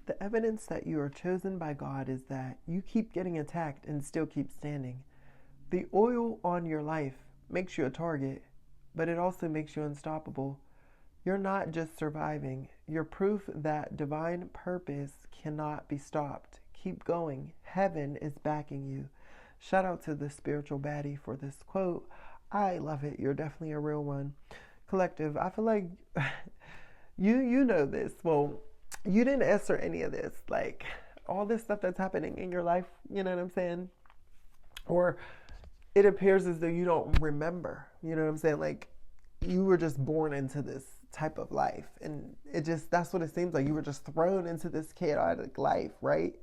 The evidence that you are chosen by God is that you keep getting attacked and still keep standing. The oil on your life makes you a target, but it also makes you unstoppable. You're not just surviving, you're proof that divine purpose cannot be stopped. Keep going. Heaven is backing you. Shout out to the spiritual baddie for this quote. I love it. You're definitely a real one. Collective, I feel like you know this. Well, you didn't answer any of this. Like all this stuff that's happening in your life, you know what I'm saying? Or it appears as though you don't remember. You know what I'm saying? Like you were just born into this type of life, and it just that's what it seems like. You were just thrown into this chaotic life, right?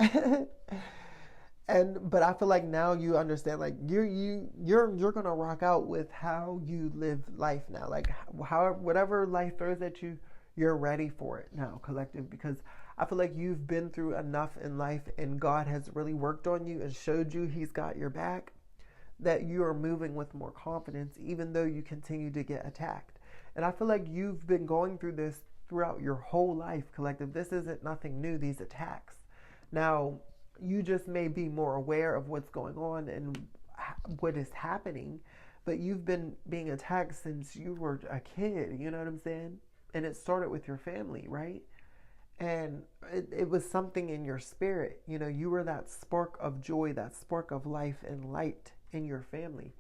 And but I feel like now you understand, like you're gonna rock out with how you live life now, like how whatever life throws at you, you're ready for it now, collective, because I feel like you've been through enough in life and God has really worked on you and showed you he's got your back, that you are moving with more confidence even though you continue to get attacked. And I feel like you've been going through this throughout your whole life, collective. This isn't nothing new, these attacks. Now, you just may be more aware of what's going on and what is happening, but you've been being attacked since you were a kid, you know what I'm saying? And it started with your family, right? And it was something in your spirit. You know, you were that spark of joy, that spark of life and light in your family.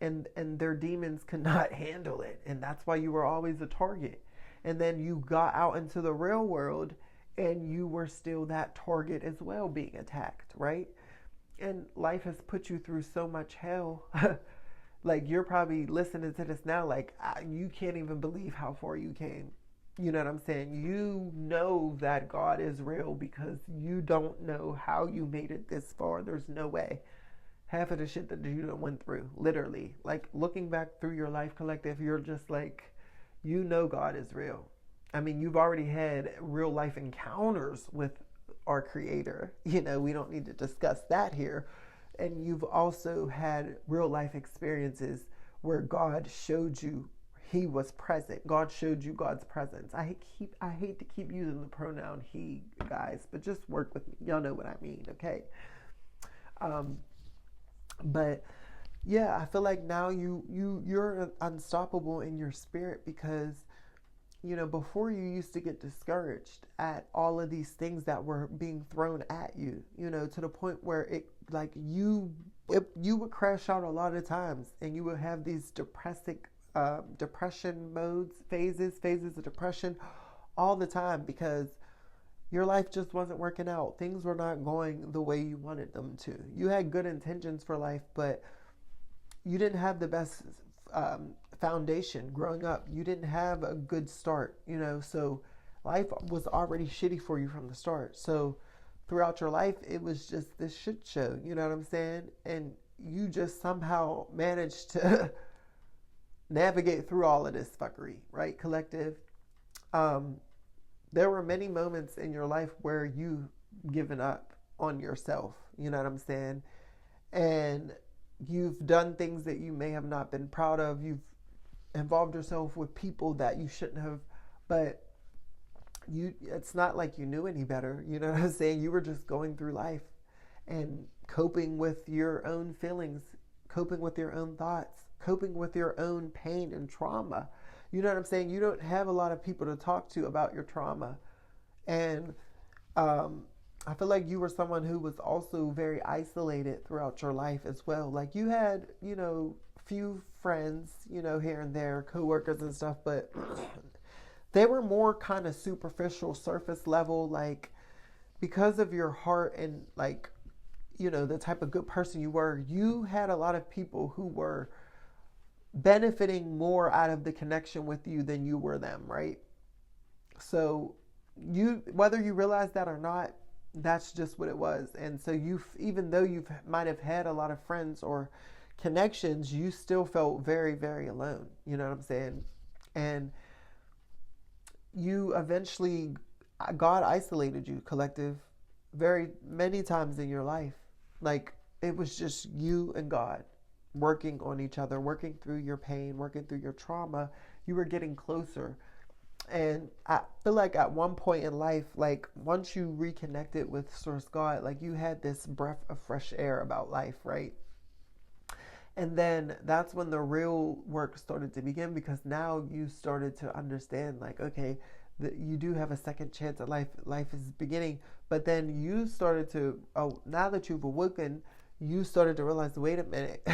And their demons could not handle it. And that's why you were always a target. And then you got out into the real world and you were still that target as well, being attacked, right? And life has put you through so much hell. Like you're probably listening to this now, like you can't even believe how far you came. You know what I'm saying? You know that God is real because you don't know how you made it this far. There's no way. Half of the shit that you done went through, literally. Like looking back through your life, collective, you're just like, you know God is real. I mean, you've already had real life encounters with our creator. You know, we don't need to discuss that here. And you've also had real life experiences where God showed you he was present. God showed you God's presence. I hate to keep using the pronoun he, guys, but just work with me. Y'all know what I mean, okay? Um, but yeah, I feel like now you're unstoppable in your spirit because you know, before you used to get discouraged at all of these things that were being thrown at you, you know, to the point where you would crash out a lot of times and you would have these depression modes, phases of depression all the time because your life just wasn't working out. Things were not going the way you wanted them to. You had good intentions for life, but you didn't have the best foundation growing up. You didn't have a good start, you know, so life was already shitty for you from the start. So throughout your life, it was just this shit show, you know what I'm saying? And you just somehow managed to navigate through all of this fuckery, right, collective? Um, there were many moments in your life where you given up on yourself, you know what I'm saying? And you've done things that you may have not been proud of. You've involved yourself with people that you shouldn't have, but it's not like you knew any better. You know what I'm saying? You were just going through life and coping with your own feelings, coping with your own thoughts, coping with your own pain and trauma. You know what I'm saying? You don't have a lot of people to talk to about your trauma. And I feel like you were someone who was also very isolated throughout your life as well. Like you had, you know, few friends, you know, here and there, coworkers and stuff, but they were more kind of superficial, surface level, like because of your heart and like, you know, the type of good person you were, you had a lot of people who were benefiting more out of the connection with you than you were them, right? So you, whether you realize that or not, that's just what it was. And so you, even though you might have had a lot of friends or connections, you still felt very, very alone. You know what I'm saying? And you eventually, God isolated you, collective, very many times in your life. Like it was just you and God working on each other, working through your pain, working through your trauma. You were getting closer. And I feel like at one point in life, like once you reconnected with Source God, like you had this breath of fresh air about life, right? And then that's when the real work started to begin, because now you started to understand, like, okay, that you do have a second chance at life. Life is beginning. But then you started to, oh, now that you've awoken, you started to realize, wait a minute,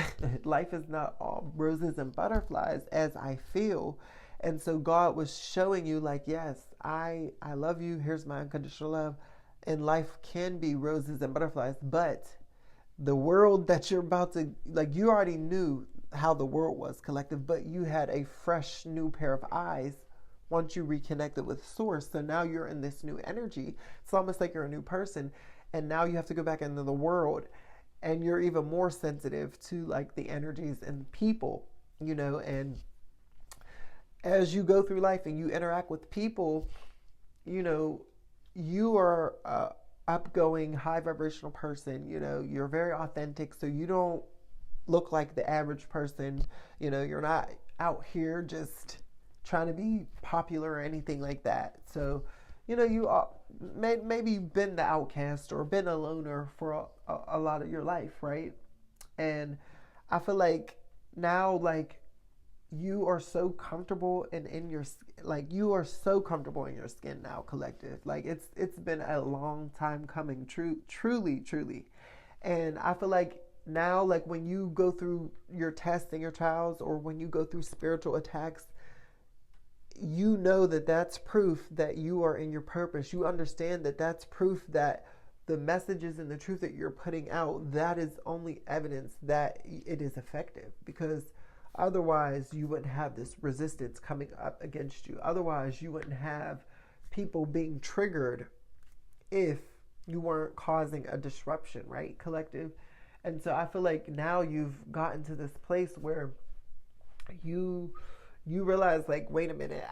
life is not all roses and butterflies as I feel. And so God was showing you, like, yes, I love you. Here's my unconditional love. And life can be roses and butterflies, but the world that you're about to, like, you already knew how the world was, collective, but you had a fresh new pair of eyes once you reconnected with Source. So now you're in this new energy. It's almost like you're a new person, and now you have to go back into the world, and you're even more sensitive to like the energies and people, and as you go through life and you interact with people, you know, you are a upgoing, high vibrational person. You're very authentic, so you don't look like the average person. You're not out here just trying to be popular or anything like that. So, you maybe been the outcast or been a loner for a lot of your life, right? And I feel like now, like, you are so comfortable and in your, like, you are so comfortable in your skin now, collective. Like, it's been a long time coming, truly. And I feel like now, like, when you go through your tests and your trials, or when you go through spiritual attacks, you know that that's proof that you are in your purpose. You understand that that's proof that the messages and the truth that you're putting out, that is only evidence that it is effective, because otherwise you wouldn't have this resistance coming up against you. Otherwise you wouldn't have people being triggered if you weren't causing a disruption, right, collective? And so I feel like now you've gotten to this place where you realize, like, wait a minute,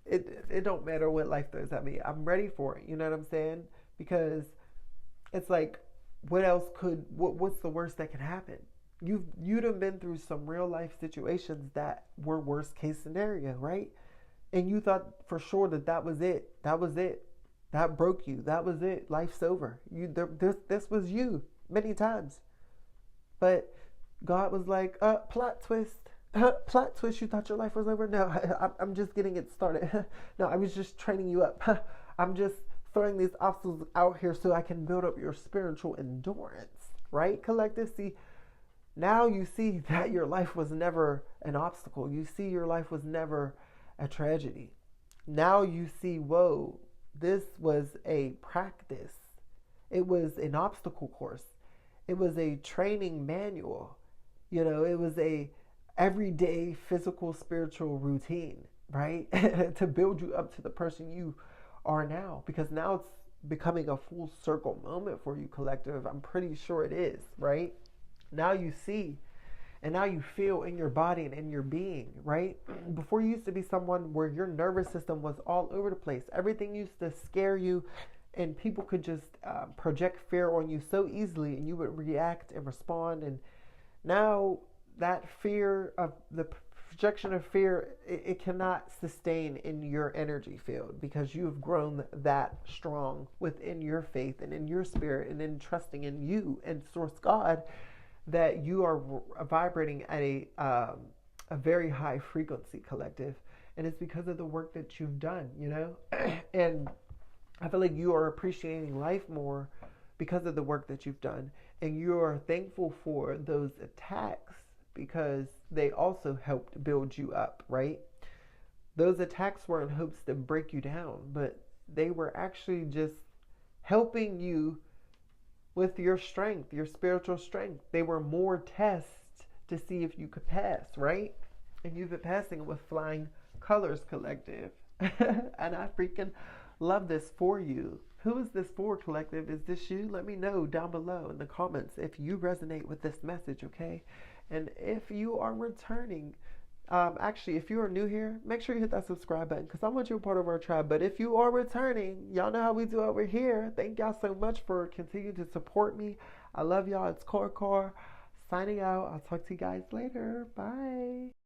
it don't matter what life throws at me. I'm ready for it. You know what I'm saying? Because it's like, what's the worst that can happen? You'd have been through some real life situations that were worst case scenario, right? And you thought for sure that was it. That was it. That broke you. That was it. Life's over. This was you many times. But God was like, plot twist. Plot twist, you thought your life was over? No, I'm just getting it started. No, I was just training you up. I'm just throwing these obstacles out here so I can build up your spiritual endurance, right, collective? See, now you see that your life was never an obstacle. You see your life was never a tragedy. Now you see, whoa, this was a practice. It was an obstacle course. It was a training manual. It was a everyday physical, spiritual routine, right? To build you up to the person you are now. Because now it's becoming a full circle moment for you, collective. I'm pretty sure it is, right? Now you see, and now you feel in your body and in your being, right? Before, you used to be someone where your nervous system was all over the place. Everything used to scare you, and people could just project fear on you so easily, and you would react and respond. And now that fear of the projection of fear, it cannot sustain in your energy field, because you have grown that strong within your faith and in your spirit and in trusting in you and Source God, that you are vibrating at a very high frequency, collective. And it's because of the work that you've done, and I feel like you are appreciating life more because of the work that you've done. And you are thankful for those attacks, because they also helped build you up, right? Those attacks were in hopes to break you down, but they were actually just helping you with your strength, your spiritual strength. They were more tests to see if you could pass, right? And you've been passing with flying colors, collective. And I freaking love this for you. Who is this for, collective? Is this you? Let me know down below in the comments if you resonate with this message, okay? And if you are returning, actually, if you are new here, make sure you hit that subscribe button, because I want you a part of our tribe. But if you are returning, y'all know how we do over here. Thank y'all so much for continuing to support me. I love y'all. It's Karkar signing out. I'll talk to you guys later. Bye.